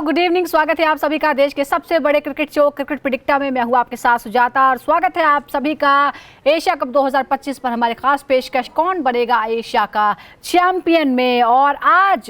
Good evening. स्वागत है आप सभी का देश के सबसे बड़े क्रिकेट शो क्रिकेट प्रेडिक्टर में। मैं हूं आपके साथ सुजाता और स्वागत है आप सभी का एशिया कप 2025 पर हमारे खास पेशकश कौन बनेगा एशिया का चैंपियन में। और आज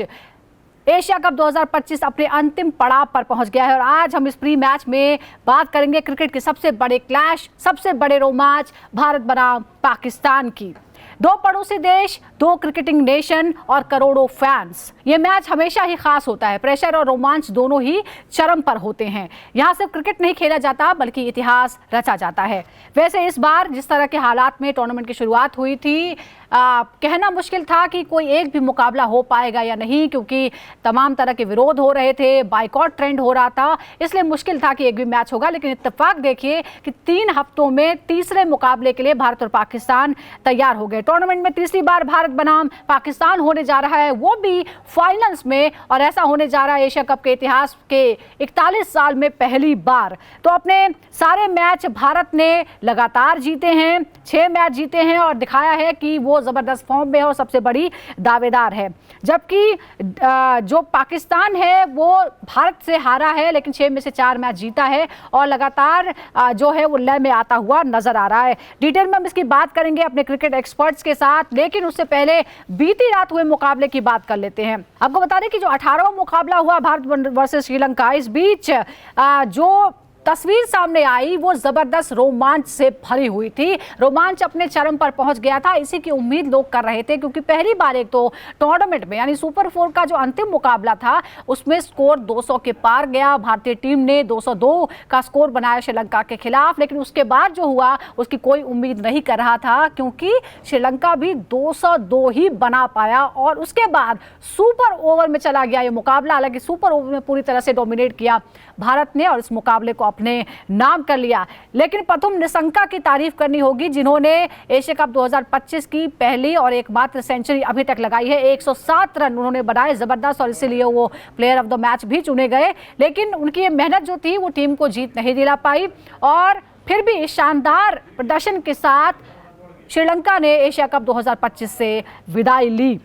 एशिया कप 2025 अपने अंतिम पड़ाव पर पहुंच गया है और आज हम इस प्री मैच में बात करेंगे क्रिकेट के सबसे बड़े क्लैश, सबसे बड़े रोमांच भारत बनाम पाकिस्तान की। दो पड़ोसी देश, दो क्रिकेटिंग नेशन और करोड़ों फैंस। ये मैच हमेशा ही खास होता है। प्रेशर और रोमांच दोनों ही चरम पर होते हैं। यहाँ सिर्फ क्रिकेट नहीं खेला जाता बल्कि इतिहास रचा जाता है। वैसे इस बार जिस तरह के हालात में टूर्नामेंट की शुरुआत हुई थी, कहना मुश्किल था कि कोई एक भी मुकाबला हो पाएगा या नहीं, क्योंकि तमाम तरह के विरोध हो रहे थे, बाइकॉट ट्रेंड हो रहा था, इसलिए मुश्किल था कि एक भी मैच होगा। लेकिन इत्तेफाक देखिए कि 3 हफ्तों में तीसरे मुकाबले के लिए भारत और पाकिस्तान तैयार हो गए। टूर्नामेंट में तीसरी बार भारत बनाम पाकिस्तान होने जा रहा है, वो भी फाइनल्स में, और ऐसा होने जा रहा है एशिया कप के इतिहास के 41 साल में पहली बार। तो अपने सारे मैच भारत ने लगातार जीते हैं, 6 मैच जीते हैं और दिखाया है कि वो जबरदस्त फॉर्म में है और सबसे बड़ी दावेदार है। जबकि जो पाकिस्तान है वो भारत से हारा है, लेकिन 6 में से 4 मैच जीता है और लगातार जो है वो लय में आता हुआ नजर आ रहा है। डिटेल में हम इसकी बात करेंगे अपने क्रिकेट एक्सपर्ट्स के साथ, लेकिन उससे पहले बीती रात हुए मुकाबले की बात कर लेते हैं। आपको बता दें कि जो 18वां मुकाबला हुआ भारत वर्सेस श्रीलंका, इस बीच जो तस्वीर सामने आई वो जबरदस्त रोमांच से भरी हुई थी। रोमांच अपने चरम पर पहुंच गया था, इसी की उम्मीद लोग कर रहे थे, क्योंकि पहली बार एक तो टूर्नामेंट में यानी सुपर 4 का जो अंतिम मुकाबला था उसमें स्कोर 200 के पार गया। भारतीय टीम ने 202 का स्कोर बनाया श्रीलंका के खिलाफ, लेकिन उसके बाद जो हुआ उसकी कोई उम्मीद नहीं कर रहा था, क्योंकि श्रीलंका भी 202 ही बना पाया और उसके बाद सुपर ओवर में चला गया ये मुकाबला। हालांकि सुपर ओवर में पूरी तरह से डोमिनेट किया भारत ने और इस मुकाबले को अपने नाम कर लिया। लेकिन प्रथम निशंका की तारीफ करनी होगी, जिन्होंने एशिया कप 2025 की पहली और एकमात्र सेंचुरी अभी तक लगाई है। 107 रन उन्होंने बनाए, जबरदस्त, और इसीलिए वो प्लेयर ऑफ द मैच भी चुने गए। लेकिन उनकी ये मेहनत जो थी वो टीम को जीत नहीं दिला पाई और फिर भी शानदार प्रदर्शन के साथ श्रीलंका ने एशिया कप 2025 से विदाई ली।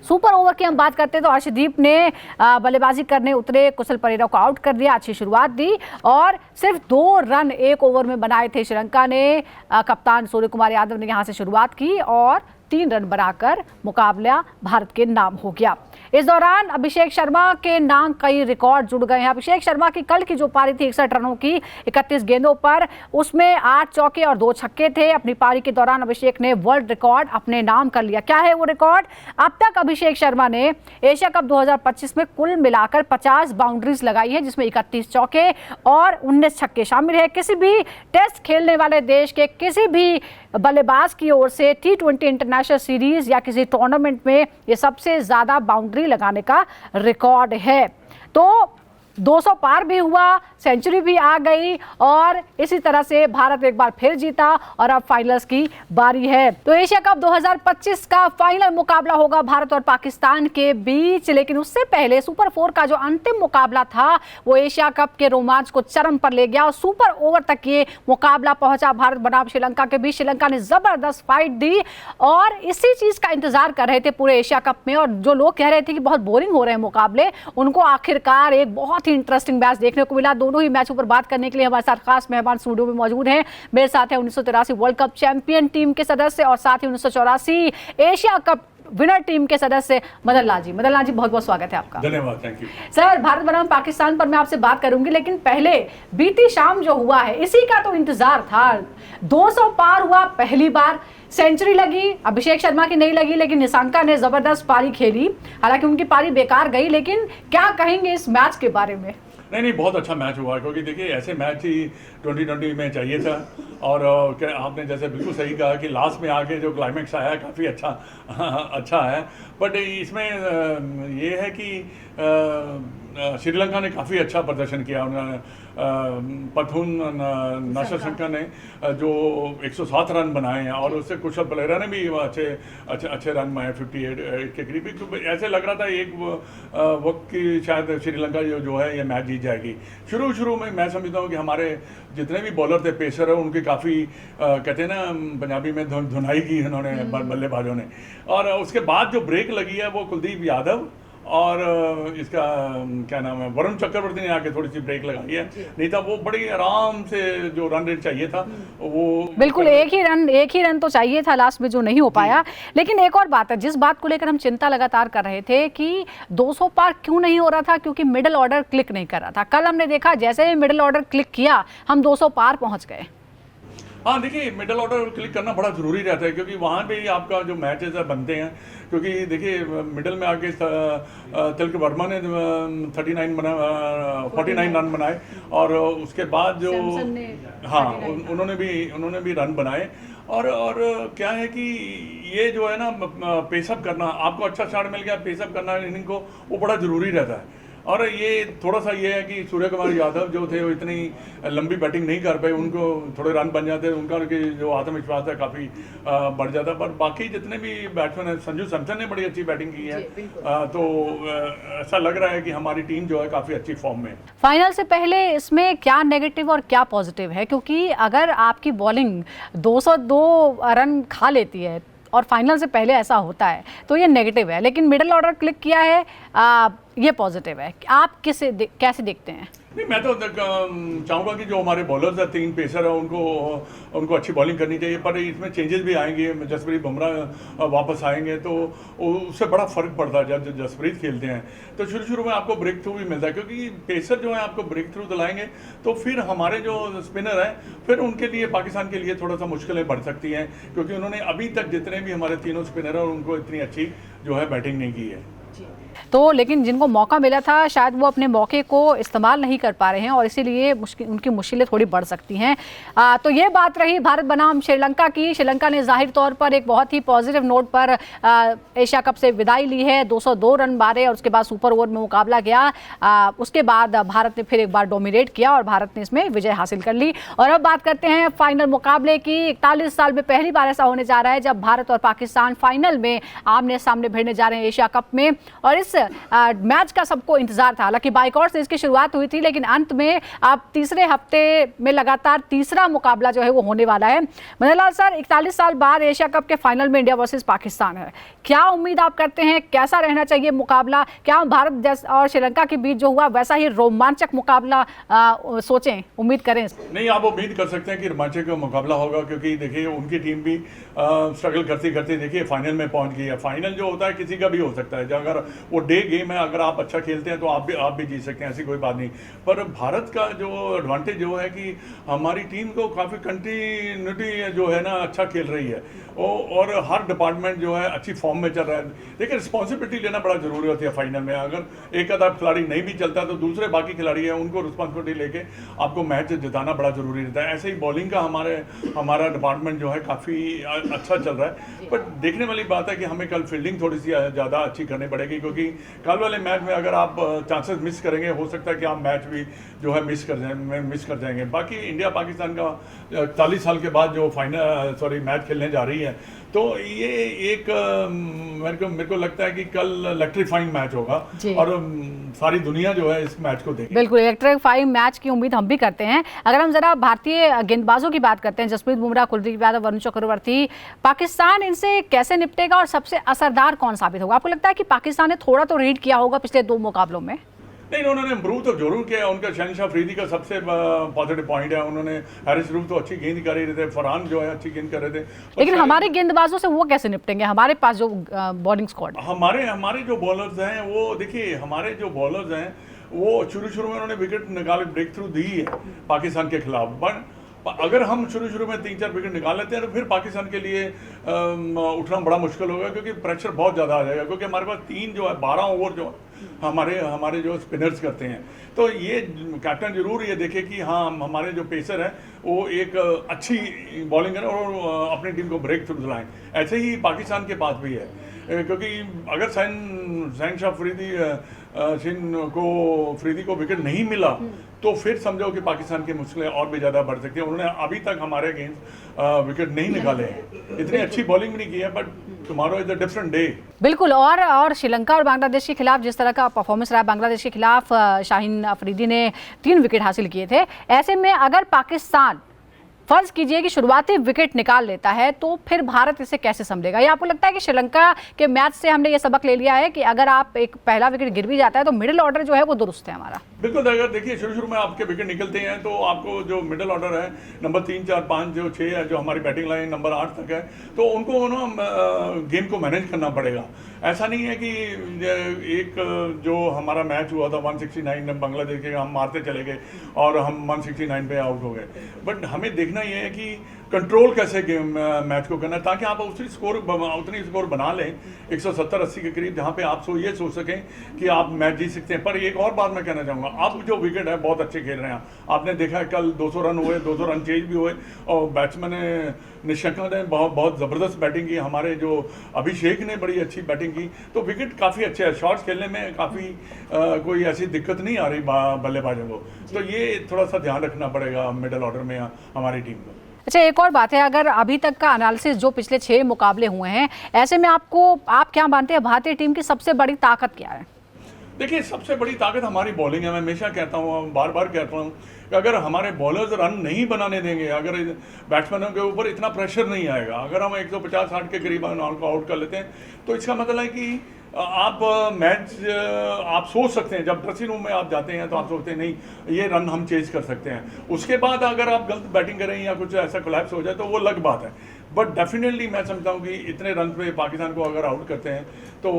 सुपर ओवर की हम बात करते हैं तो अर्शदीप ने बल्लेबाजी करने उतरे कुशल परेरा को आउट कर दिया, अच्छी शुरुआत दी और सिर्फ 2 रन एक ओवर में बनाए थे श्रीलंका ने। कप्तान सूर्य कुमार यादव ने यहां से शुरुआत की और 3 रन बनाकर मुकाबला भारत के नाम हो गया। इस दौरान अभिषेक शर्मा के नाम कई रिकॉर्ड जुड़ गए हैं। अभिषेक शर्मा की कल की जो पारी थी 61 रनों की 31 गेंदों पर, उसमें 8 चौके और 2 छक्के थे। अपनी पारी के दौरान अभिषेक ने वर्ल्ड रिकॉर्ड अपने नाम कर लिया। क्या है वो रिकॉर्ड? अब तक अभिषेक शर्मा ने एशिया कप 2025 में कुल मिलाकर 50 बाउंड्रीज लगाई है, जिसमें 31 चौके और 19 छक्के शामिल है। किसी भी टेस्ट खेलने वाले देश के किसी भी बल्लेबाज की ओर से T20 इंटरनेशनल सीरीज या किसी टूर्नामेंट में ये सबसे ज्यादा बाउंड्री लगाने का रिकॉर्ड है। तो 200 पार भी हुआ, सेंचुरी भी आ गई और इसी तरह से भारत एक बार फिर जीता और अब फाइनल्स की बारी है। तो एशिया कप 2025 का फाइनल मुकाबला होगा भारत और पाकिस्तान के बीच। लेकिन उससे पहले सुपर 4 का जो अंतिम मुकाबला था वो एशिया कप के रोमांच को चरम पर ले गया और सुपर ओवर तक ये मुकाबला पहुंचा भारत बनाम श्रीलंका के बीच। श्रीलंका ने जबरदस्त फाइट दी और इसी चीज का इंतजार कर रहे थे पूरे एशिया कप में, और जो लोग कह रहे थे कि बहुत बोरिंग हो रहे हैं मुकाबले, उनको आखिरकार एक बहुत ही इंटरेस्टिंग मैच देखने को मिला। दोनों ही मैचों पर बात करने के लिए हमारे साथ खास मेहमान स्टूडियो में मौजूद हैं। मेरे साथ है 1983 वर्ल्ड कप चैंपियन टीम के सदस्य और साथ ही 1984 एशिया कप विनर टीम के सदस्य मदन लाल जी। मदन लाल जी, बहुत बहुत स्वागत है आपका। धन्यवाद, थैंक यू सर। भारत बनाम पाकिस्तान पर मैं आपसे बात करूंगी, लेकिन पहले बीती शाम जो हुआ है इसी का तो इंतजार था। 200 पार हुआ, पहली बार सेंचुरी लगी, अभिषेक शर्मा की नहीं लगी, लेकिन निशंका ने जबरदस्त पारी खेली। हालांकि उनकी पारी बेकार गई, लेकिन क्या कहेंगे इस मैच के बारे में? नहीं, बहुत अच्छा मैच हुआ, क्योंकि देखिए ऐसे मैच ही 2020 में चाहिए था। और आपने जैसे बिल्कुल सही कहा कि लास्ट में आके जो क्लाइमेक्स आया काफ़ी अच्छा है। बट इसमें ये है कि श्रीलंका ने काफ़ी अच्छा प्रदर्शन किया। उन्होंने पथुन नशशंका ने जो 107 रन बनाए हैं और उससे कुशल पलेरा ने भी अच्छे रन बनाए 58 के करीब। तो ऐसे लग रहा था एक वक्त की शायद श्रीलंका जो है ये मैच जीत जाएगी। शुरू में मैं समझता हूँ कि हमारे जितने भी बॉलर थे, पेसर है, उनकी काफ़ी कहते हैं ना पंजाबी में धुनाई की उन्होंने बल्लेबाजों ने। और उसके बाद जो ब्रेक लगी है वो कुलदीप यादव और इसका क्या नाम है, वरुण चक्रवर्ती ने आके थोड़ी सी ब्रेक लगाई है, नहीं था वो बड़ी आराम से जो रन रेट चाहिए था वो बिल्कुल एक ही रन तो चाहिए था लास्ट में, जो नहीं हो पाया। लेकिन एक और बात है, जिस बात को लेकर हम चिंता लगातार कर रहे थे कि 200 पार क्यों नहीं हो रहा था, क्योंकि मिडिल ऑर्डर क्लिक नहीं कर रहा था। कल हमने देखा जैसे ही मिडिल ऑर्डर क्लिक किया हम 200 पार पहुंच गए। हाँ देखिए, मिडल ऑर्डर क्लिक करना बड़ा ज़रूरी रहता है, क्योंकि वहाँ पे ही आपका जो मैचेस है बनते हैं। क्योंकि देखिए मिडल में आके तिलक वर्मा ने 49 रन बनाए, और उसके बाद जो हाँ उन्होंने भी रन बनाए। और क्या है कि ये जो है ना, पेसअप करना, आपको अच्छा शॉट मिल गया, पेसअप करना इनिंग को, वो बड़ा ज़रूरी रहता है। और ये थोड़ा सा ये है कि सूर्य कुमार यादव जो थे वो इतनी लंबी बैटिंग नहीं कर पाए, उनको थोड़े रन बन जाते, उनका जो आत्मविश्वास है काफ़ी बढ़ जाता। पर बाकी जितने भी बैट्समैन हैं, संजू सैमसन ने बड़ी अच्छी बैटिंग की है, तो ऐसा लग रहा है कि हमारी टीम जो है काफ़ी अच्छी फॉर्म में। फाइनल से पहले इसमें क्या नेगेटिव और क्या पॉजिटिव है, क्योंकि अगर आपकी बॉलिंग 202 रन खा लेती है और फाइनल से पहले ऐसा होता है तो ये नेगेटिव है, लेकिन मिडिल ऑर्डर क्लिक किया है ये पॉजिटिव है। आप कैसे देखते हैं? नहीं, मैं तो चाहूँगा कि जो हमारे बॉलर्स हैं, 3 पेसर हैं, उनको अच्छी बॉलिंग करनी चाहिए। पर इसमें चेंजेस भी आएंगे, जसप्रीत बुमराह वापस आएंगे तो उससे बड़ा फ़र्क पड़ता है। जब जसप्रीत खेलते हैं तो शुरू में आपको ब्रेक थ्रू भी मिलता है, क्योंकि पेसर जो है आपको ब्रेक थ्रू दिलाएंगे तो फिर हमारे जो स्पिनर हैं, फिर उनके लिए, पाकिस्तान के लिए थोड़ा सा मुश्किलें बढ़ सकती हैं, क्योंकि उन्होंने अभी तक जितने भी हमारे तीनों स्पिनर हैं उनको इतनी अच्छी जो है बैटिंग नहीं की है। तो लेकिन जिनको मौका मिला था शायद वो अपने मौके को इस्तेमाल नहीं कर पा रहे हैं, और इसीलिए उनकी मुश्किलें थोड़ी बढ़ सकती हैं। तो ये बात रही भारत बनाम श्रीलंका की। श्रीलंका ने जाहिर तौर पर एक बहुत ही पॉजिटिव नोट पर एशिया कप से विदाई ली है, 202 रन मारे और उसके बाद सुपर ओवर में मुकाबला गया। उसके बाद भारत ने फिर एक बार डोमिनेट किया और भारत ने इसमें विजय हासिल कर ली। और अब बात करते हैं फाइनल मुकाबले की। 41 साल में पहली बार ऐसा होने जा रहा है जब भारत और पाकिस्तान फाइनल में आमने सामने भिड़ने जा रहे हैं एशिया कप में, और इस मैच का सबको इंतजार था। हालांकि बाइकआउट से इसकी शुरुआत हुई थी, लेकिन अंत में अब तीसरे हफ्ते में लगातार तीसरा मुकाबला जो है वो होने वाला है। मनोहर सर, 41 साल बाद एशिया कप के फाइनल में इंडिया वर्सेस पाकिस्तान है, क्या उम्मीद आप करते हैं, कैसा रहना चाहिए मुकाबला? क्या भारत और श्रीलंका के बीच जो हुआ वैसा ही रोमांचक मुकाबला सोचें, उम्मीद करें? नहीं, आप उम्मीद कर सकते हैं कि रोमांचक मुकाबला होगा, क्योंकि देखिए उनकी टीम भी स्ट्रगल करते करते देखिए फाइनल में पहुंच गई है। फाइनल जो होता है किसी का भी हो सकता है, अगर वो डे गेम है, अगर आप अच्छा खेलते हैं तो आप भी जीत सकते हैं, ऐसी कोई बात नहीं। पर भारत का जो एडवांटेज जो है कि हमारी टीम को काफ़ी कंटिन्यूटी जो है ना अच्छा खेल रही है, और हर डिपार्टमेंट जो है अच्छी फॉर्म में चल रहा है। देखिए रिस्पॉन्सिबिलिटी लेना बड़ा जरूरी होती है फाइनल में। अगर एक आधा खिलाड़ी नहीं भी चलता तो दूसरे बाकी खिलाड़ी हैं उनको रिस्पॉन्सिबिलिटी लेके आपको मैच जिताना बड़ा जरूरी रहता है। ऐसे ही बॉलिंग का हमारा डिपार्टमेंट जो है काफ़ी अच्छा चल रहा है। पर देखने वाली बात है कि हमें कल फील्डिंग थोड़ी सी ज़्यादा अच्छी करनी पड़ेगी, क्योंकि कल वाले मैच में अगर आप चांसेस मिस करेंगे, हो सकता है कि आप मैच भी जो है मिस कर जाएंगे। बाकी इंडिया पाकिस्तान का 40 साल के बाद जो मैच खेलने जा रही है, तो ये एक मेरे को लगता है कि कल इलेक्ट्रीफाइंग मैच होगा, और सारी दुनिया जो है इस मैच को देखेगी। बिल्कुल इलेक्ट्रीफाइंग मैच की उम्मीद हम भी करते हैं। अगर हम जरा भारतीय गेंदबाजों की बात करते हैं, जसप्रीत बुमराह, कुलदीप यादव, वरुण चक्रवर्ती, पाकिस्तान इनसे कैसे निपटेगा और सबसे असरदार कौन साबित होगा? आपको लगता है कि पाकिस्तान ने थोड़ा तो रीड किया होगा पिछले 2 मुकाबलों में? नहीं, उन्होंने इम्प्रूव तो जरूर किया। उनका शहनशाह अफरीदी का सबसे पॉजिटिव पॉइंट है, उन्होंने हैरिस रूफ तो अच्छी गेंद कर रहे थे, फरहान जो है अच्छी गेंद कर रहे थे। लेकिन हमारे गेंदबाजों से वो कैसे निपटेंगे? हमारे पास जो बॉलिंग स्क्वाड, हमारे जो बॉलर्स हैं वो देखिए, हमारे जो बॉलर्स हैं वो शुरू में उन्होंने विकेट निकाले, ब्रेक थ्रू दी है पाकिस्तान के खिलाफ। बट अगर हम शुरू में 3-4 विकेट निकाल लेते हैं तो फिर पाकिस्तान के लिए उठना बड़ा मुश्किल होगा, क्योंकि प्रेशर बहुत ज़्यादा आ जाएगा, क्योंकि हमारे पास 12 ओवर जो हमारे जो स्पिनर्स करते हैं। तो ये कैप्टन जरूर ये देखे कि हाँ हमारे जो पेसर हैं वो एक अच्छी बॉलिंग करें और अपनी टीम को ब्रेक थ्रू दिलाएं। ऐसे ही पाकिस्तान के पास भी है, क्योंकि अगर शहनशाह अफरीदी को विकेट नहीं मिला तो फिर समझो कि पाकिस्तान की मुश्किलें और भी ज़्यादा बढ़ सकती हैं। उन्होंने अभी तक हमारे अगेंस्ट विकेट नहीं निकाले हैं, इतनी अच्छी बॉलिंग भी नहीं की है, but tomorrow is a different day. बिल्कुल। और श्रीलंका और बांग्लादेश के खिलाफ जिस तरह का परफॉर्मेंस रहा, बांग्लादेश के खिलाफ शाहीन अफरीदी ने 3 विकेट हासिल किए थे। ऐसे में अगर पाकिस्तान फर्ज कीजिए कि शुरुआती विकेट निकाल लेता है तो फिर भारत इसे कैसे संभलेगा? या आपको लगता है कि श्रीलंका के मैच से हमने ये सबक ले लिया है कि अगर आप एक पहला विकेट गिर भी जाता है तो मिडिल ऑर्डर जो है वो दुरुस्त है हमारा? बिल्कुल, अगर देखिए शुरू में आपके विकेट निकलते हैं तो आपको जो मिडिल ऑर्डर है नंबर 3, 4, 5 जो 6 है, जो हमारी बैटिंग लाइन नंबर 8 तक है, तो उनको ना गेम को मैनेज करना पड़ेगा। ऐसा नहीं है कि एक जो हमारा मैच हुआ था 169 बांग्लादेश के, हम मारते चले गए और हम 169 पे आउट हो गए। बट हमें देखना ये है कि कंट्रोल कैसे गेम मैच को करना है ताकि आप उतनी स्कोर बना लें 170-80 के करीब, जहाँ पे आप ये सोच सकें कि आप मैच जीत सकते हैं। पर एक और बात मैं कहना चाहूँगा, अब जो विकेट है बहुत अच्छे खेल रहे हैं। आपने देखा है कल 200 रन हुए, 200 रन चेज भी हुए और बैट्समैन निशंक ने बहुत ज़बरदस्त बैटिंग की, हमारे जो अभिषेक ने बड़ी अच्छी बैटिंग की, तो विकेट काफ़ी अच्छे है। शॉट्स खेलने में काफ़ी कोई ऐसी दिक्कत नहीं आ रही बल्लेबाजों को। तो ये थोड़ा सा ध्यान रखना पड़ेगा मिडिल ऑर्डर में हमारी टीम को। अच्छा, एक और बात है, अगर अभी तक का एनालिसिस जो पिछले 6 मुकाबले हुए हैं, ऐसे में आप क्या मानते हैं भारतीय टीम की सबसे बड़ी ताकत क्या है? देखिए, सबसे बड़ी ताकत हमारी बॉलिंग है। मैं हमेशा कहता हूँ, बार बार कहता हूँ कि अगर हमारे बॉलर्स रन नहीं बनाने देंगे, अगर बैट्समैनों के ऊपर इतना प्रेशर नहीं आएगा, अगर हम 150-60 के करीब आउट कर लेते हैं, तो इसका मतलब है कि आप मैच आप सोच सकते हैं, जब ड्रेसिंग रूम में आप जाते हैं तो आप सोचते हैं नहीं ये रन हम चेज कर सकते हैं। उसके बाद अगर आप गलत बैटिंग करें या कुछ ऐसा कोलैप्स हो जाए तो वो अलग बात है। बट डेफिनेटली मैं समझता हूँ कि इतने रन पे पाकिस्तान को अगर आउट करते हैं तो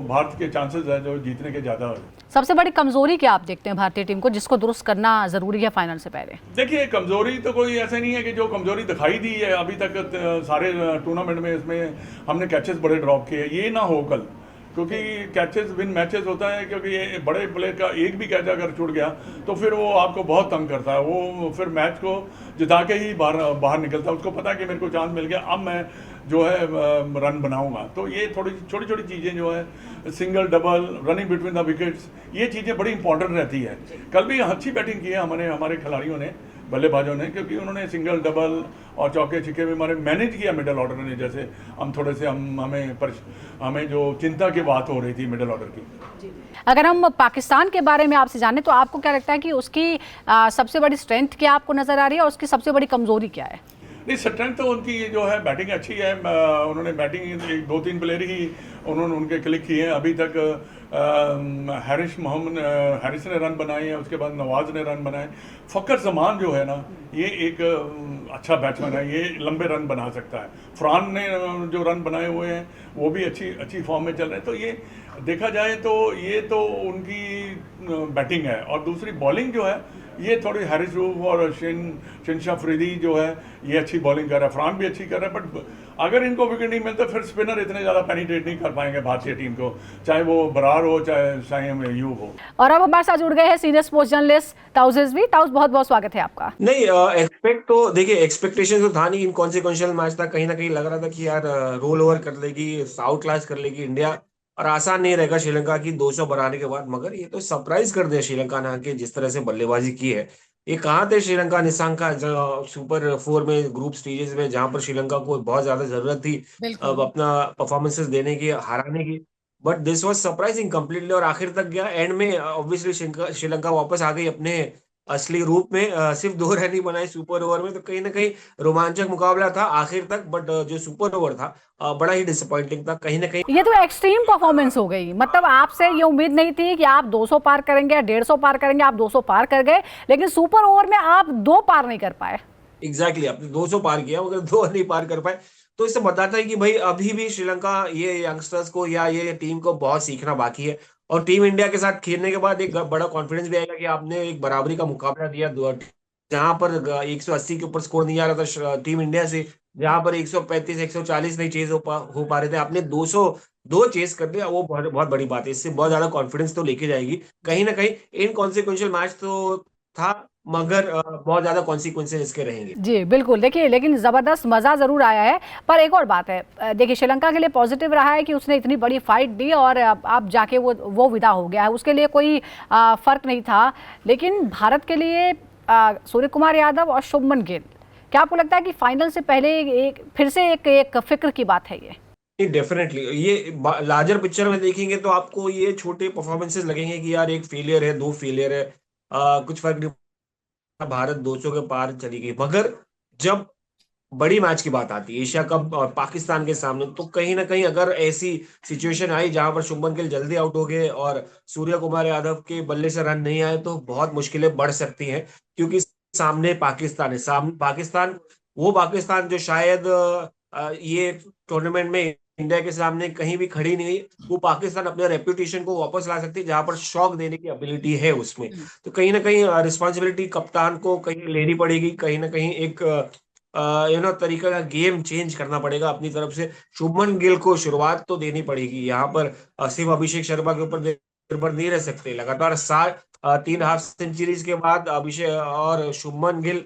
भारत के चांसेस है जो जीतने के ज़्यादा है। सबसे बड़ी कमजोरी क्या आप देखते हैं भारतीय टीम को, जिसको दुरुस्त करना जरूरी है फाइनल से पहले? देखिए, कमजोरी तो कोई ऐसे नहीं है कि जो कमजोरी दिखाई दी है अभी तक सारे टूर्नामेंट में, इसमें हमने कैचेस बड़े ड्रॉप किए, ये ना हो कल, क्योंकि कैचेस विन मैचेस होता है, क्योंकि ये बड़े प्लेयर का एक भी कैच अगर छूट गया तो फिर वो आपको बहुत तंग करता है, वो फिर मैच को जिता के ही बाहर निकलता है। उसको पता है कि मेरे को चांस मिल गया, अब मैं जो है रन बनाऊंगा। तो ये थोड़ी छोटी छोटी चीज़ें जो है, single double running between the wickets, ये चीज़ें बड़ी इंपॉर्टेंट रहती है। कल भी अच्छी बैटिंग की है हमारे खिलाड़ियों ने, बल्लेबाजों ने, क्योंकि उन्होंने सिंगल डबल और चौके छिक्के भी हमारे मैनेज किया मिडिल ऑर्डर ने। जैसे हम थोड़े से हमें जो चिंता की बात हो रही थी मिडिल ऑर्डर की। अगर हम पाकिस्तान के बारे में आपसे जाने तो आपको क्या लगता है कि उसकी सबसे बड़ी स्ट्रेंथ क्या आपको नजर आ रही है और उसकी सबसे बड़ी कमजोरी क्या है? नहीं, स्ट्रेंथ तो उनकी जो है बैटिंग अच्छी है। उन्होंने बैटिंग 2-3 प्लेयर ही उनके क्लिक किए हैं अभी तक। हैरिस ने रन बनाए हैं, उसके बाद नवाज ने रन बनाए। फ़खर जमान जो है ना, ये एक अच्छा बैट्समैन है, ये लंबे रन बना सकता है। फरहान ने जो रन बनाए हुए हैं वो भी अच्छी फॉर्म में चल रहे हैं। तो ये देखा जाए तो ये तो उनकी बैटिंग है। और दूसरी बॉलिंग जो है, ये थोड़ी हैरिस रूफ और शिनशा अफरीदी जो है ये अच्छी बॉलिंग कर रहा है, फरहान भी अच्छी कर रहा है। बट अगर इनको विकेट नहीं मिलता फिर स्पिनर इतने ज़्यादा पेनिट्रेट नहीं कर पाएंगे भारतीय टीम को, चाहे वो बरार हो चाहे यूब हो। और अब हमारे साथ जुड़ गए हैं senior sports journalist taus Rizvi. Taus, बहुत बहुत स्वागत है आपका। नहीं, एक्सपेक्टेशन तो था नहीं, इनकॉन्सिक्वेंशियल मैच था। कहीं ना कहीं लग रहा था कि यार रोल ओवर कर लेगी, आउट क्लास कर लेगी इंडिया, और आसान नहीं रहेगा श्रीलंका की 200 बनाने के बाद। मगर ये तो सरप्राइज कर दिया श्रीलंका ने आके, जिस तरह से बल्लेबाजी की है। ये कहाँ थे श्रीलंका निशांका सुपर 4 में, ग्रुप स्टेजेस में, जहां पर श्रीलंका को बहुत ज्यादा जरूरत थी अब अपना परफॉर्मेंसेस देने की, हराने की। But this was surprising completely, और आखिर तक गया। एंड में ऑब्वियसली श्रीलंका वापस आ गई अपने असली रूप में। सिर्फ 2 रन ही बनाए सुपर ओवर में, तो कहीं ना कहीं रोमांचक मुकाबला था आखिर तक। बट जो सुपर ओवर था बड़ा ही डिसअपॉइंटिंग था कहीं ना कहीं। ये तो एक्सट्रीम परफॉर्मेंस हो गई। मतलब आपसे ये उम्मीद नहीं थी कि आप 200 पार करेंगे या 150 पार करेंगे, आप 200 पार कर गए, लेकिन सुपर ओवर में आप 2 पार नहीं कर पाए। एग्जैक्टली, आपने 200 पार किया मगर 2 नहीं पार कर पाए। तो इससे बताता है कि भाई अभी भी श्रीलंका, ये यंगस्टर्स को या ये टीम को बहुत सीखना बाकी है। और टीम इंडिया के साथ खेलने के बाद एक बड़ा कॉन्फिडेंस भी आएगा कि आपने एक बराबरी का मुकाबला दिया, जहां पर 180 के ऊपर स्कोर नहीं आ रहा था टीम इंडिया से, जहां पर 135 140 नहीं चेज हो पा रहे थे, आपने 202 चेज कर दिया। वो बहुत बहुत बड़ी बात है। इससे बहुत ज्यादा कॉन्फिडेंस तो लेके जाएगी कहीं ना कहीं। इनकॉन्सिक्वेंशियल मैच तो था, मगर बहुत ज्यादा कॉन्सिक्वेंसेस इसके रहेंगे। जी बिल्कुल। देखिए, लेकिन ज़बरदस्त मज़ा ज़रूर आया है। पर एक और बात है, देखिए श्रीलंका के लिए पॉजिटिव रहा है कि उसने इतनी बड़ी फाइट दी और अब जाके वो विदा हो गया है, उसके लिए कोई फ़र्क नहीं था। लेकिन भारत के लिए सूर्य कुमार यादव और शुभमन गिल, क्या आपको लगता है कि फाइनल से पहले फिर से एक फिक्र की बात है ये? डेफिनेटली, ये लार्जर पिक्चर में देखेंगे तो आपको ये छोटे परफॉर्मेंसेस लगेंगे कि यार एक फेलियर है, 2 फेलियर है, कुछ फर्क नहीं, भारत 200 के पार चली गई। मगर जब बड़ी मैच की बात आती है एशिया कप और पाकिस्तान के सामने, तो कहीं ना कहीं अगर ऐसी सिचुएशन आई जहां पर शुभमन गिल जल्दी आउट हो गए और सूर्य कुमार यादव के बल्ले से रन नहीं आए, तो बहुत मुश्किलें बढ़ सकती हैं। क्योंकि सामने पाकिस्तान है, सामने पाकिस्तान, वो पाकिस्तान जो शायद ये टूर्नामेंट में इंडिया के सामने कहीं भी खड़ी नहीं हुई, वो पाकिस्तान अपने रेपुटेशन को वापस ला सकती है, जहां पर शॉक देने की एबिलिटी है उसमें। तो कहीं ना कहीं रिस्पॉन्सिबिलिटी कप्तान को कहीं लेनी पड़ेगी, कहीं ना कहीं एक तरीका का गेम चेंज करना पड़ेगा अपनी तरफ से। शुभमन गिल को शुरुआत तो देनी पड़ेगी यहाँ पर, सिर्फ अभिषेक शर्मा के ऊपर निर्भर नहीं रह सकते। लगातार 3 हाफ सेंचुरीज के बाद अभिषेक और शुभमन गिल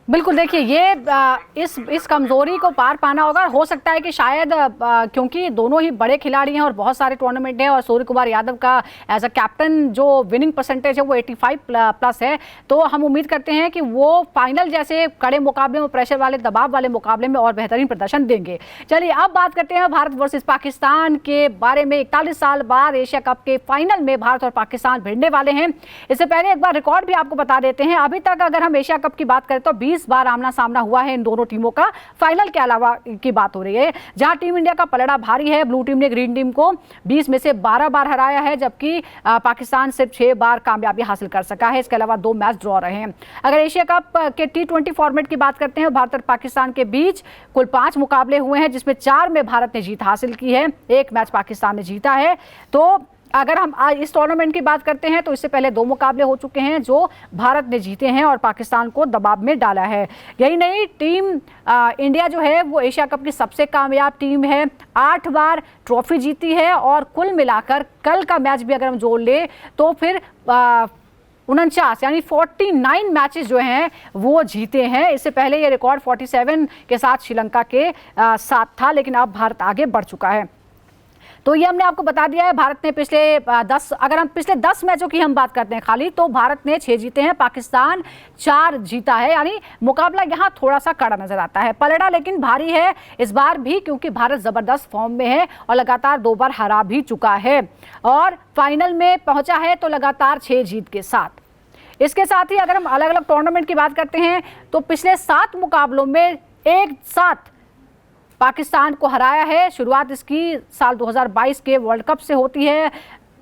बिल्कुल, देखिए ये इस कमजोरी को पार पाना होगा। हो सकता है कि शायद क्योंकि दोनों ही बड़े खिलाड़ी हैं और बहुत सारे टूर्नामेंट हैं और सूर्य कुमार यादव का एज अ कैप्टन जो विनिंग परसेंटेज है वो 85 प्लस है, तो हम उम्मीद करते हैं कि वो फाइनल जैसे कड़े मुकाबले में, प्रेशर वाले, दबाव वाले मुकाबले में और बेहतरीन प्रदर्शन देंगे। चलिए अब बात करते हैं भारत वर्सेस पाकिस्तान के बारे में। 41 साल बाद एशिया कप के फाइनल में भारत और पाकिस्तान भिड़ने वाले हैं। इससे पहले एक बार रिकॉर्ड भी आपको बता देते हैं। अभी तक अगर हम एशिया कप की बात करें तो 20 बार आमना सामना हुआ है इन दोनों टीमों का। फाइनल के अलावा की बात हो रही है, जहां टीम इंडिया का पलड़ा भारी है। ब्लू टीम ने ग्रीन टीम को 20 में से 12 बार हराया है, जबकि पाकिस्तान सिर्फ 6 बार कामयाबी हासिल कर सका है। इसके अलावा 2 मैच ड्रॉ रहे हैं। अगर एशिया कप के T20 फॉर्मेट की बात करते हैं, भारत और पाकिस्तान के बीच कुल 5 मुकाबले हुए हैं, जिसमें 4 में भारत ने जीत हासिल की है, 1 मैच पाकिस्तान ने जीता है। तो अगर हम इस टूर्नामेंट की बात करते हैं तो इससे पहले 2 मुकाबले हो चुके हैं जो भारत ने जीते हैं और पाकिस्तान को दबाव में डाला है। यही नहीं, टीम इंडिया जो है वो एशिया कप की सबसे कामयाब टीम है। 8 बार ट्रॉफी जीती है और कुल मिलाकर कल का मैच भी अगर हम जोड़ ले तो फिर 49 यानी 49 मैचेस जो हैं वो जीते हैं। इससे पहले ये रिकॉर्ड 47 के साथ श्रीलंका के साथ था, लेकिन अब भारत आगे बढ़ चुका है। तो ये हमने आपको बता दिया है। भारत ने अगर हम पिछले 10 मैचों की हम बात करते हैं खाली, तो भारत ने 6 जीते हैं, पाकिस्तान 4 जीता है। यानी मुकाबला यहाँ थोड़ा सा कड़ा नजर आता है। पलड़ा लेकिन भारी है इस बार भी, क्योंकि भारत जबरदस्त फॉर्म में है और लगातार 2 बार हरा भी चुका है और फाइनल में पहुंचा है तो लगातार 6 जीत के साथ। इसके साथ ही अगर हम अलग अलग टूर्नामेंट की बात करते हैं तो पिछले 7 मुकाबलों में एक साथ पाकिस्तान को हराया है। शुरुआत इसकी साल 2022 के वर्ल्ड कप से होती है।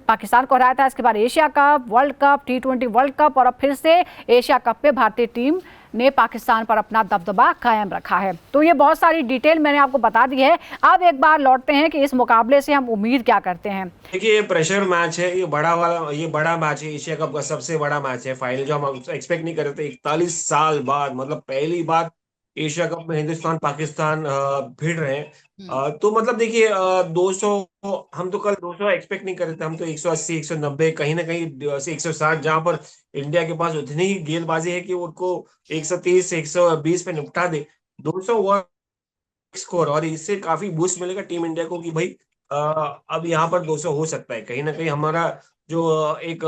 पाकिस्तान को हराया था, इसके बाद Asia cup, world cup, T20 world cup और अब फिर से एशिया कप पे भारतीय टीम ने पाकिस्तान पर अपना दबदबा कायम रखा है। तो ये बहुत सारी डिटेल मैंने आपको बता दी है। अब एक बार लौटते हैं कि इस मुकाबले से हम उम्मीद क्या करते हैं। देखिए, ये प्रेशर मैच है, ये बड़ा मैच है, एशिया कप का सबसे बड़ा मैच है। फाइनल जो हम एक्सपेक्ट नहीं कर रहे थे, 41 साल बाद, मतलब पहली बार एशिया कप में हिंदुस्तान पाकिस्तान भिड़ रहे हैं। तो मतलब देखिए, 200, हम तो कल 200 एक्सपेक्ट नहीं कर रहे थे, हम तो 180, 190, कहीं ना कहीं से 160, जहां पर इंडिया के पास उतनी ही गेंदबाजी है कि उनको 130 से 120 पे निपटा दे। 200 स्कोर, और इससे काफी बूस्ट मिलेगा टीम इंडिया को कि भाई अब यहाँ पर 200 हो सकता है। कहीं ना कहीं हमारा जो एक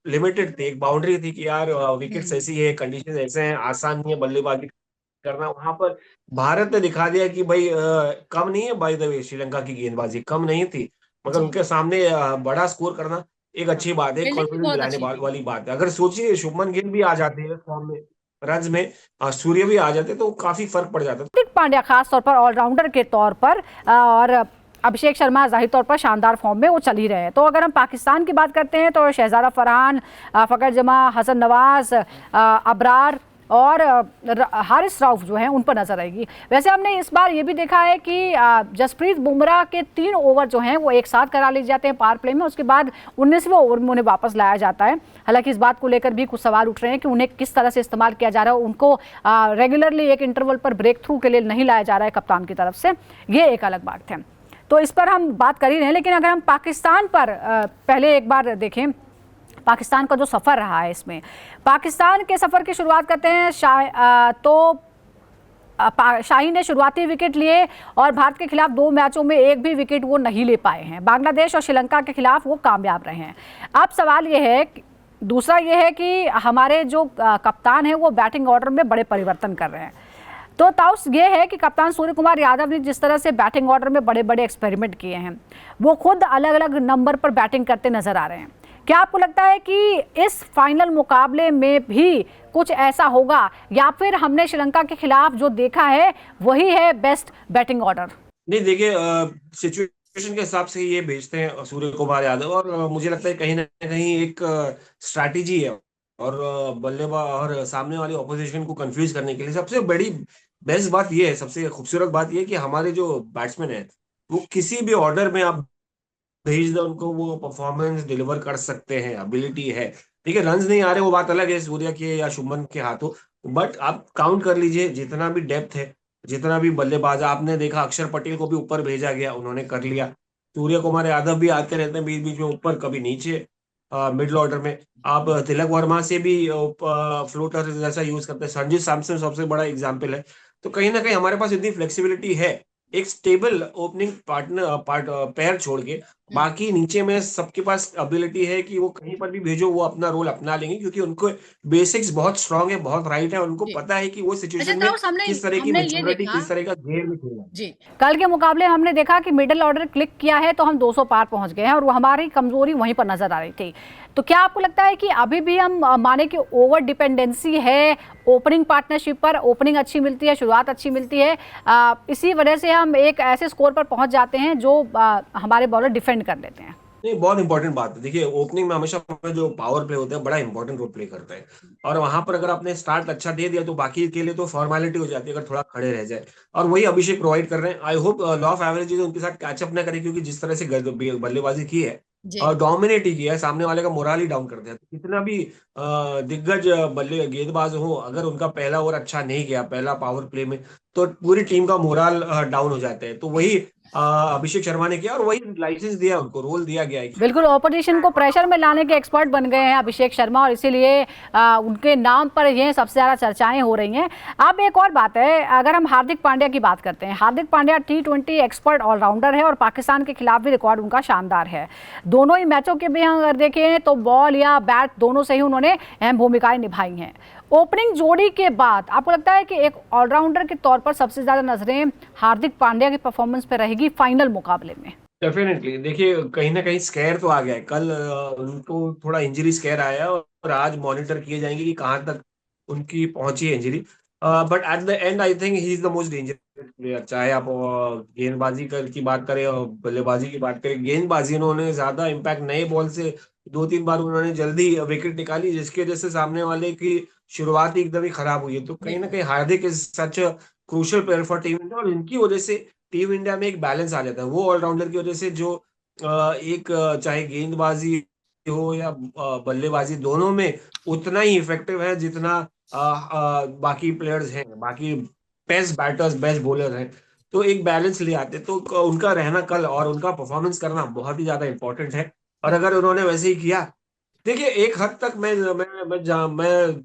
लिमिटेड थी, एक बाउंड्री थी कि यार विकेट्स ऐसी है, कंडीशन ऐसे हैं, आसान नहीं है बल्लेबाजी करना, वहां पर भारत ने दिखा दिया कि भाई कम नहीं है। बाय द वे, श्रीलंका की गेंदबाजी कम नहीं थी, मगर उनके सामने बड़ा स्कोर करना एक अच्छी बात है, कॉन्फिडेंस दिलाने वाली बात है। अगर सोचिए शुभमन गिल भी आ जाते हैं फॉर्म में, रन्स में, सूर्य भी आ जाते तो काफी फर्क पड़ जाता। हार्दिक पांड्या खास तौर पर ऑलराउंडर के तौर पर और अभिषेक शर्मा जाहिर तौर पर शानदार फॉर्म में वो चल ही रहे हैं। तो अगर हम पाकिस्तान की बात करते हैं तो शहजादा फरहान, फकर जमा, हसन नवाज, अबरार और हारिस रऊफ जो हैं उन पर नजर आएगी। वैसे हमने इस बार ये भी देखा है कि जसप्रीत बुमराह के 3 ओवर जो हैं वो एक साथ करा लिए जाते हैं पावर प्ले में, उसके बाद 19वें ओवर में उन्हें वापस लाया जाता है। हालांकि इस बात को लेकर भी कुछ सवाल उठ रहे हैं कि उन्हें किस तरह से इस्तेमाल किया जा रहा है, उनको रेगुलरली एक इंटरवल पर ब्रेक थ्रू के लिए नहीं लाया जा रहा है कप्तान की तरफ से, ये एक अलग बात है। तो इस पर हम बात कर ही रहे हैं। लेकिन अगर हम पाकिस्तान पर पहले एक बार देखें, पाकिस्तान का जो सफ़र रहा है, इसमें पाकिस्तान के सफ़र की शुरुआत करते हैं। शाहीन ने शुरुआती विकेट लिए और भारत के खिलाफ 2 मैचों में एक भी विकेट वो नहीं ले पाए हैं। बांग्लादेश और श्रीलंका के खिलाफ वो कामयाब रहे हैं। अब सवाल ये है, दूसरा ये है कि हमारे जो कप्तान हैं वो बैटिंग ऑर्डर में बड़े परिवर्तन कर रहे हैं। तो ताउस ये है कि कप्तान सूर्य कुमार यादव ने जिस तरह से बैटिंग ऑर्डर में बड़े बड़े एक्सपेरिमेंट किए हैं, वो खुद अलग अलग नंबर पर बैटिंग करते नजर आ रहे हैं। क्या आपको लगता है कि इस फाइनल मुकाबले में भी कुछ ऐसा होगा, या फिर हमने श्रीलंका के खिलाफ जो देखा है वही है बेस्ट बैटिंग ऑर्डर? नहीं देखिए, सिचुएशन के हिसाब से ये भेजते हैं सूर्य कुमार यादव, और मुझे लगता है कहीं ना कहीं एक स्ट्रैटेजी है, और बल्लेबाज और सामने वाले ऑपोजिशन को कंफ्यूज करने के लिए सबसे बड़ी बेस्ट बात ये है, सबसे खूबसूरत बात ये है कि हमारे जो बैट्समैन है वो किसी भी ऑर्डर में आप भेज दो उनको, वो परफॉर्मेंस डिलीवर कर सकते हैं, एबिलिटी है। ठीक है, रन्स नहीं आ रहे वो बात अलग है सूर्य के या शुभमन के हाथों, बट आप काउंट कर लीजिए जितना भी डेप्थ है, जितना भी बल्लेबाज आपने देखा, अक्षर पटेल को भी ऊपर भेजा गया, उन्होंने कर लिया। सूर्य कुमार यादव भी आते रहते हैं बीच बीच में ऊपर, कभी नीचे मिडिल ऑर्डर में। आप तिलक वर्मा से भी फ्लोटर जैसा यूज करते हैं, संजू सैमसन सबसे बड़ा एग्जाम्पल है। तो कहीं ना कहीं हमारे पास इतनी फ्लेक्सिबिलिटी है, एक स्टेबल ओपनिंग पैर छोड़ के, बाकी नीचे में सबके पास एबिलिटी है कि वो कहीं पर भी भेजो वो अपना रोल अपना लेंगे, क्योंकि उनको बेसिक्स बहुत स्ट्रांग है, बहुत राइट है, उनको जी। पता है कि वो अच्छा सिचुएशन में ताऊस, हमने किस तरह की हमने ये मेच्योरिटी, देखा किस तरह का गेम में खेलना है। जी, कल के मुकाबले हमने देखा कि मिडिल ऑर्डर क्लिक किया है तो हम 200 पार पहुंच गए हैं, और वो हमारी कमजोरी वहीं पर नजर आ रही थी। तो क्या आपको लगता है कि अभी भी हम माने कि ओवर डिपेंडेंसी है ओपनिंग पार्टनरशिप पर, ओपनिंग अच्छी मिलती है, शुरुआत अच्छी मिलती है, इसी वजह से हम एक ऐसे स्कोर पर पहुंच जाते हैं जो हमारे बॉलर डिफेंड कर लेते हैं? नहीं, बहुत इंपॉर्टेंट बात है। देखिए, ओपनिंग में हमेशा जो पावर प्ले होता है बड़ा इंपॉर्टेंट रोल प्ले करता है, और वहां पर अगर आपने स्टार्ट अच्छा दे दिया तो बाकी के लिए तो फॉर्मेलिटी हो जाती है अगर थोड़ा खड़े रह जाए, और वही अभिषेक प्रोवाइड कर रहे हैं। I hope law of averages उनके साथ कैचअप ना करे, क्योंकि जिस तरह से बल्लेबाजी की है जी। और डोमिनेट ही किया है, सामने वाले का मोराल ही डाउन कर दिया। तो कितना भी दिग्गज बल्ले गेंदबाज हो, अगर उनका पहला ओवर अच्छा नहीं गया पहला पावर प्ले में, तो पूरी टीम का मोराल डाउन हो जाता है। तो वही अभिषेक शर्मा ने किया, और वही लाइसेंस दिया उनको, रोल दिया गया है। बिल्कुल, ऑपोजिशन को प्रेशर में लाने के एक्सपर्ट बन गए हैं अभिषेक शर्मा, और इसीलिए उनके नाम पर ये सबसे ज़्यादा चर्चाएं हो रही हैं। अब एक और बात है, अगर हम हार्दिक पांड्या की बात करते हैं, Hardik Pandya T20 expert allrounder है, और पाकिस्तान के खिलाफ भी रिकॉर्ड उनका शानदार है। दोनों ही मैचों के भी हम अगर देखें तो बॉल या बैट दोनों से ही उन्होंने अहम भूमिकाएं निभाई हैं। ओपनिंग जोड़ी के बाद आपको लगता है कि एक ऑलराउंडर के तौर पर सबसे ज़्यादा नजरें हार्दिक पांड्या की परफॉर्मेंस पर रहेगी फाइनल मुकाबले में? डेफिनेटली, देखिए कहीं ना कहीं स्कैर तो आ गया है। कल उनको थोड़ा इंजरी स्कैर आया, और आज मॉनिटर किए जाएंगे कि कहाँ तक उनकी पहुंची है injury. But at the and I think he is the most dangerous player. चाहे आप गेंदबाजी की बात करें और बल्लेबाजी की बात करें, गेंदबाजी उन्होंने ज्यादा इम्पैक्ट, नए बॉल से 2-3 बार उन्होंने जल्दी विकेट निकाली, जिसकी वजह से सामने वाले की शुरुआत ही एकदम ही खराब हुई है। तो कहीं ना कहीं Hardik is such crucial player for team India, और इनकी वजह से टीम इंडिया में एक बैलेंस आ जाता है। वो ऑलराउंडर की वजह से जो चाहे गेंदबाजी हो या बल्लेबाजी, दोनों में उतना ही इफेक्टिव है जितना बाकी प्लेयर्स हैं, बाकी बेस्ट बैटर्स, बेस्ट बॉलर हैं। तो एक बैलेंस ले आते, तो उनका रहना कल और उनका परफॉर्मेंस करना बहुत ही ज्यादा इंपॉर्टेंट है। और अगर उन्होंने वैसे ही किया, देखिए एक हद तक मैं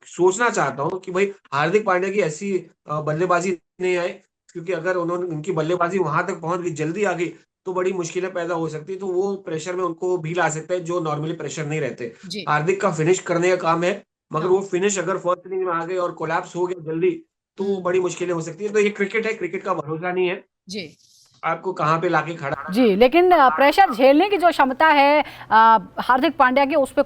सोचना चाहता हूँ कि भाई हार्दिक पांड्या की ऐसी बल्लेबाजी नहीं आए, क्योंकि अगर उन्होंने उनकी बल्लेबाजी वहां तक पहुंच गई, जल्दी आ गई, तो बड़ी मुश्किलें पैदा हो सकती है। तो वो प्रेशर में उनको भी ला सकता है जो नॉर्मली प्रेशर नहीं रहते। जी। हार्दिक का फिनिश करने का काम है, मगर हाँ। वो फिनिश अगर फर्स्ट इनिंग में आ गए और कोलैप्स हो गया जल्दी, तो बड़ी मुश्किलें हो सकती है। तो ये क्रिकेट है, क्रिकेट का भरोसा नहीं है जी। आपको कहाँ पे लाके खड़ा। जी, लेकिन प्रेशर झेलने की जो क्षमता है हार्दिक पांड्या की, उस पर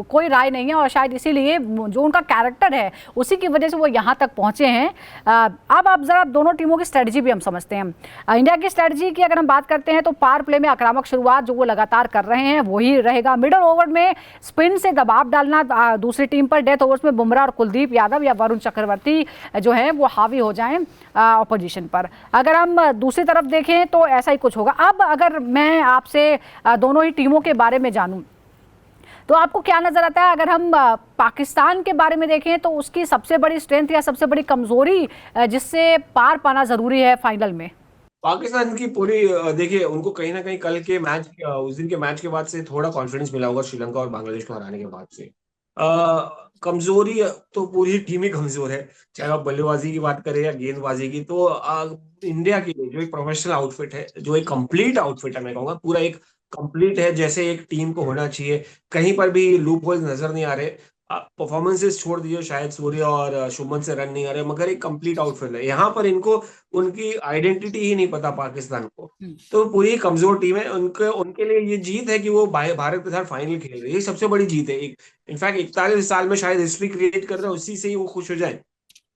कोई राय नहीं है, और शायद इसीलिए जो उनका कैरेक्टर है उसी की वजह से वो यहाँ तक पहुँचे हैं। अब आप ज़रा दोनों टीमों की स्ट्रेटजी भी हम समझते हैं। इंडिया की स्ट्रेटजी की अगर हम बात करते हैं तो पावर प्ले में आक्रामक शुरुआत जो वो लगातार कर रहे हैं वही रहेगा। मिडल ओवर में स्पिन से दबाव डालना दूसरी टीम पर, डेथ ओवर्स में बुमराह और कुलदीप यादव या वरुण चक्रवर्ती जो है वो हावी हो जाएं ऑपोजिशन पर। अगर हम दूसरी तरफ देखें तो ऐसा ही कुछ होगा। अब अगर मैं आपसे दोनों ही टीमों के बारे में जानूं तो आपको क्या नजर आता है? अगर हम पाकिस्तान के बारे में देखें तो उसकी सबसे बड़ी स्ट्रेंथ या सबसे बड़ी कमजोरी जिससे पार पाना जरूरी है फाइनल में? पाकिस्तान की पूरी देखिए, उनको कहीं ना कहीं कल के मैच, उस दिन के मैच के बाद से थोड़ा कॉन्फिडेंस मिला होगा श्रीलंका और बांग्लादेश को हराने के बाद से। कमजोरी तो पूरी टीम ही कमजोर है, चाहे आप बल्लेबाजी की बात करें या गेंदबाजी की। तो इंडिया के लिए जो एक प्रोफेशनल आउटफिट है, जो एक कंप्लीट आउटफिट है, मैं कहूँगा पूरा एक कंप्लीट है, जैसे एक टीम को होना चाहिए, कहीं पर भी लूप होल नजर नहीं आ रहे। आप परफॉर्मेंसेस छोड़ दीजिए, शायद सूर्य और शुभमन से रन नहीं आ रहे, मगर एक कंप्लीट आउटफील्ड है यहाँ पर। इनको उनकी आइडेंटिटी ही नहीं पता पाकिस्तान को, तो पूरी कमजोर टीम है। उनके उनके लिए ये जीत है कि वो भारत के साथ फाइनल खेल रहे हैं, ये सबसे बड़ी जीत है। इनफैक्ट 41 साल में शायद हिस्ट्री क्रिएट कर रहे हैं, उसी से ही वो खुश हो जाए।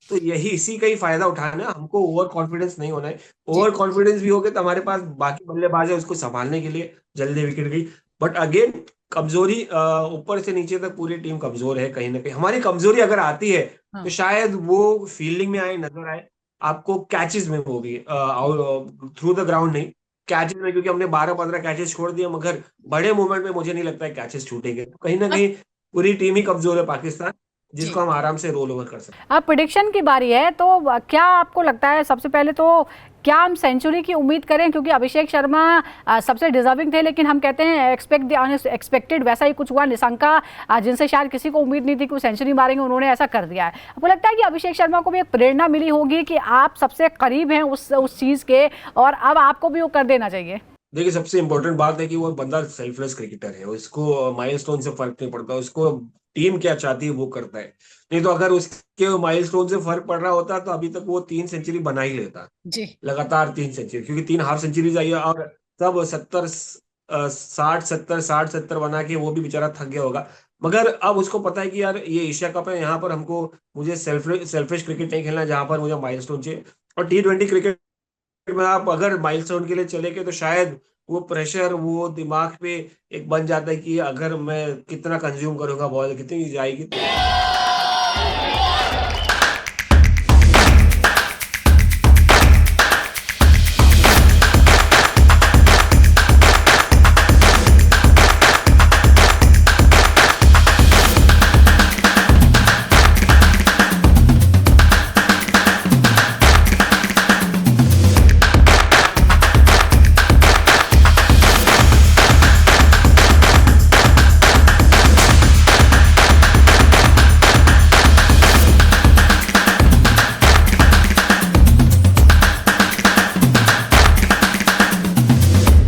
तो यही इसी का ही फायदा उठाना है, हमको ओवर कॉन्फिडेंस नहीं होना है। ओवर कॉन्फिडेंस भी हो गया तो हमारे पास बाकी बल्लेबाज है उसको संभालने के लिए, जल्दी विकेट गई। बट अगेन कमजोरी, ऊपर से नीचे तक पूरी टीम कमजोर है। कहीं ना कहीं हमारी कमजोरी अगर आती है तो शायद वो फील्डिंग में आए, नजर आए आपको, कैचेस में होगी, थ्रू द ग्राउंड नहीं, कैचेस में, क्योंकि हमने 12-15 कैचेस छोड़ दिए, मगर बड़े मूवमेंट में मुझे नहीं लगता है कैचेस छूटेंगे। तो कहीं ना कहीं पूरी टीम ही कमजोर है पाकिस्तान, जिसको हम आराम से रोल ओवर कर सकते हैं। अब प्रिडिक्शन की बारी है, तो क्या आपको लगता है सबसे पहले तो क्या हम सेंचुरी की उम्मीद करें, क्योंकि अभिषेक शर्मा सबसे डिजर्विंग थे, लेकिन हम कहते हैं एक्सपेक्टेड वैसा ही कुछ हुआ। निशंका जिनसे शायद किसी को उम्मीद नहीं थी कि वो सेंचुरी मारेंगे, उन्होंने ऐसा कर दिया है। आपको लगता है कि अभिषेक शर्मा को भी एक प्रेरणा मिली होगी कि आप सबसे करीब हैं उस चीज़ के, और अब आपको भी वो कर देना चाहिए? देखिए, सबसे इंपॉर्टेंट बात है कि वो बंदा सेल्फलेस क्रिकेटर है, उसको माइलस्टोन से फर्क नहीं पड़ता, उसको टीम क्या चाहती है वो करता है। नहीं तो अगर उसके माइलस्टोन से फर्क पड़ रहा होता तो अभी तक वो 3 सेंचुरी बना ही लेता, जी। लगातार 3 सेंचुरी, क्योंकि 3 हाफ सेंचुरीज आई है, और तब 60 बना के वो भी बेचारा थक गया होगा। मगर अब उसको पता है कि यार ये एशिया कप है, यहाँ पर हमको, मुझे सेल्फिश क्रिकेट नहीं खेलना, जहां पर मुझे माइलस्टोन चाहिए। और T20 क्रिकेट में आप अगर माइलस्टोन के लिए चले गए तो शायद वो प्रेशर, वो दिमाग पे एक बन जाता है कि अगर मैं कितना कंज्यूम करूंगा, बॉल कितनी जाएगी।